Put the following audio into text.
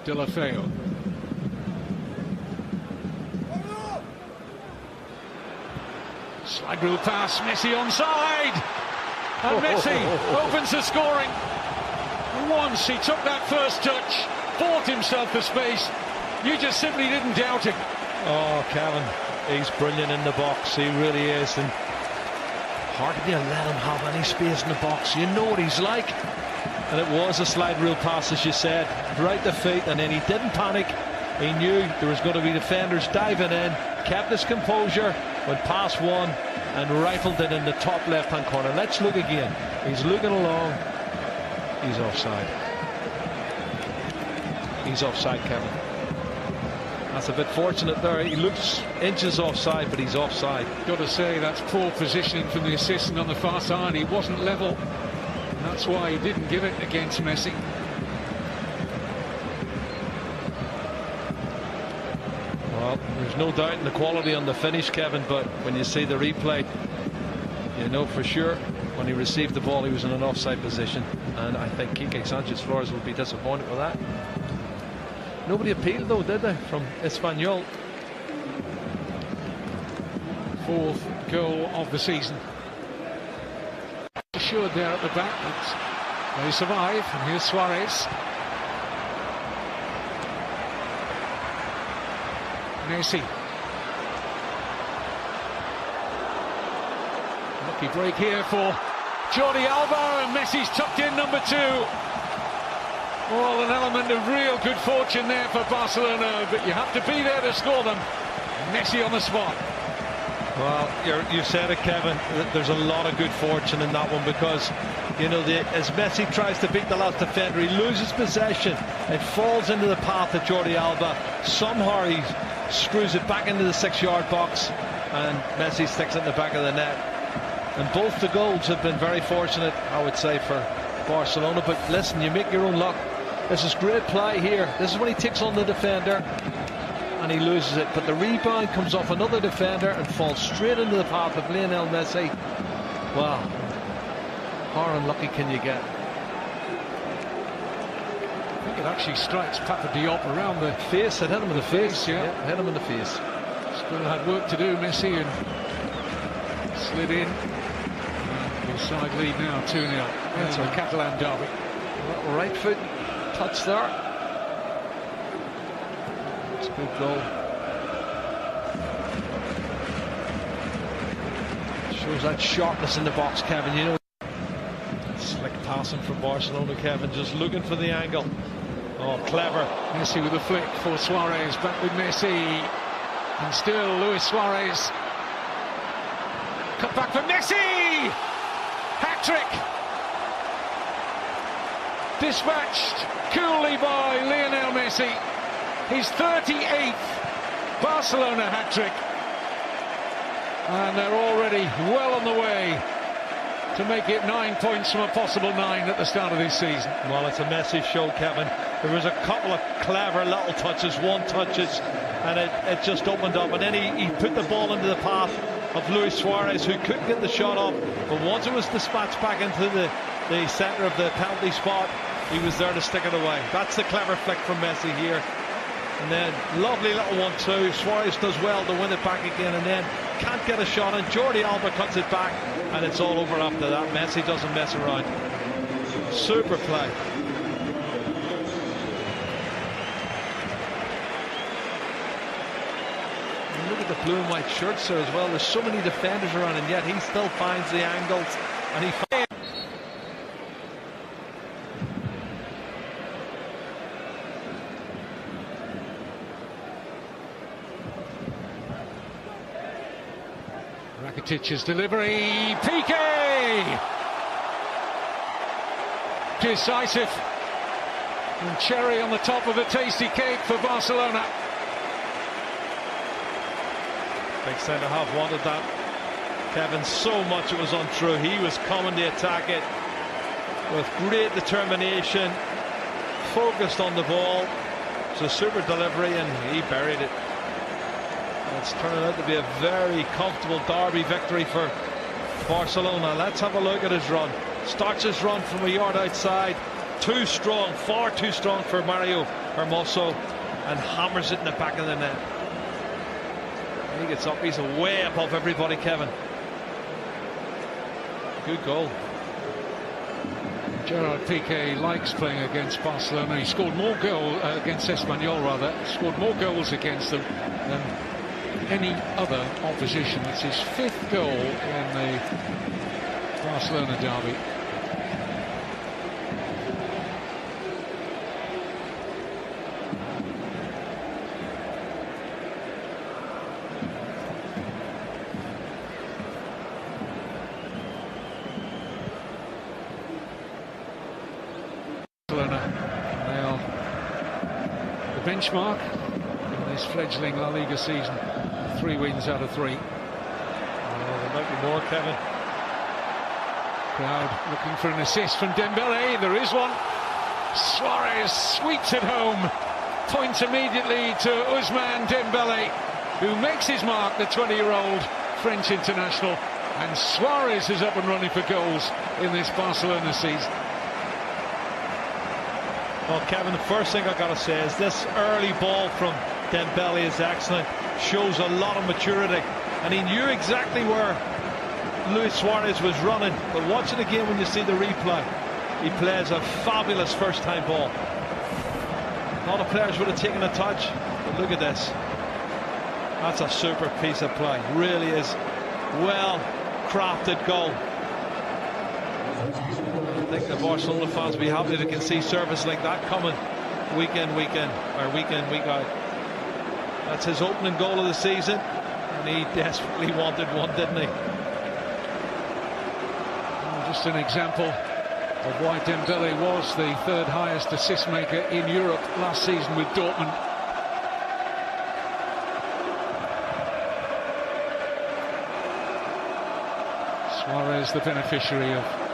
De La Feo. Slide rule pass, Messi onside! And Messi opens the scoring. Once he took that first touch, fought himself the space, you just simply didn't doubt him. Oh, Kevin, he's brilliant in the box, he really is, and hardly you let him have any space in the box. You know what he's like. And it was a slide rule pass, as you said, right to feet, and then he didn't panic. He knew there was going to be defenders diving in, kept his composure, went past one and rifled it in the top left-hand corner. Let's look again. He's looking along. He's offside. He's offside, Kevin. That's a bit fortunate there. He looks inches offside, but he's offside. Got to say, that's poor positioning from the assistant on the far side. He wasn't level. And that's why he didn't give it against Messi. Well, there's no doubt in the quality on the finish, Kevin, but when you see the replay, you know for sure when he received the ball he was in an offside position, and I think Quique Sanchez-Flores will be disappointed with that. Nobody appealed though, did they, from Espanol? Fourth goal of the season. Assured there at the back, but they survive. And here's Suarez. Messi. Lucky break here for Jordi Alba, and Messi's tucked in number 2. Well, an element of real good fortune there for Barcelona, but you have to be there to score them. Messi on the spot. Well, you said it, Kevin. There's a lot of good fortune in that one, because, you know, as Messi tries to beat the last defender, he loses possession. It falls into the path of Jordi Alba. Somehow he screws it back into the 6-yard box, and Messi sticks it in the back of the net. And both the goals have been very fortunate, I would say, for Barcelona. But listen, you make your own luck. This is great play here. This is when he takes on the defender and he loses it, but the rebound comes off another defender and falls straight into the path of Lionel Messi. Wow, how unlucky can you get? I think it actually strikes Papa Diop around the face. It hit him in the face. Yeah, hit him in the face. Still had work to do, Messi, and slid in. Full side lead now, 2-0. That's a Catalan derby. Right foot touch there. It's a good goal. Shows that sharpness in the box, Kevin. You know, slick passing from Barcelona, Kevin, just looking for the angle. Oh, clever. Messi with a flick for Suarez, back with Messi, and still Luis Suarez. Cut back for Messi! Hat-trick! Dispatched coolly by Lionel Messi. His 38th Barcelona hat-trick. And they're already well on the way to make it 9 points from a possible 9 at the start of this season. Well, it's a Messi show, Kevin. There was a couple of clever little touches, one touches, and it just opened up. And then he put the ball into the path of Luis Suarez, who couldn't get the shot off. But once it was dispatched back into the centre of the penalty spot, he was there to stick it away. That's the clever flick from Messi here. And then lovely little 1-2. Suarez does well to win it back again, and then can't get a shot, and Jordi Alba cuts it back, and it's all over after that. Messi doesn't mess around. Super play. And look at the blue and white shirts there as well. There's so many defenders around, and yet he still finds the angles, and he finds. Rakitic's delivery, Piqué! Decisive, and cherry on the top of a tasty cake for Barcelona. Big centre-half wanted that, Kevin, so much it was untrue. He was coming to attack it with great determination, focused on the ball. It's a super delivery, and he buried it. It's turning out to be a very comfortable derby victory for Barcelona. Let's have a look at his run. Starts his run from a yard outside, Too strong, far too strong for Mario Hermoso, and hammers it in the back of the net. He gets up, he's way above everybody, Kevin. Good goal. Gerard Piqué likes playing against Barcelona. He scored more goals against Espanol, rather. Scored more goals against them than any other opposition. It's his 5th goal in the Barcelona derby. They are the benchmark in this fledgling La Liga season. 3 wins out of 3. Oh, there might be more, Kevin. Crowd looking for an assist from Dembele. There is one. Suarez sweeps it home. Points immediately to Ousmane Dembele, who makes his mark, the 20-year-old French international. And Suarez is up and running for goals in this Barcelona season. Well, Kevin, the first thing I got to say is this early ball from Dembele is excellent. Shows a lot of maturity, and he knew exactly where Luis Suarez was running. But watch it again when you see the replay. He plays a fabulous first-time ball. A lot of players would have taken a touch, but look at this. That's a super piece of play. Really is well-crafted goal. I think the Barcelona fans will be happy they can see service like that coming week in, week out. That's his opening goal of the season, and he desperately wanted one, didn't he? Just an example of why Dembele was the 3rd highest assist maker in Europe last season with Dortmund. Suarez, the beneficiary of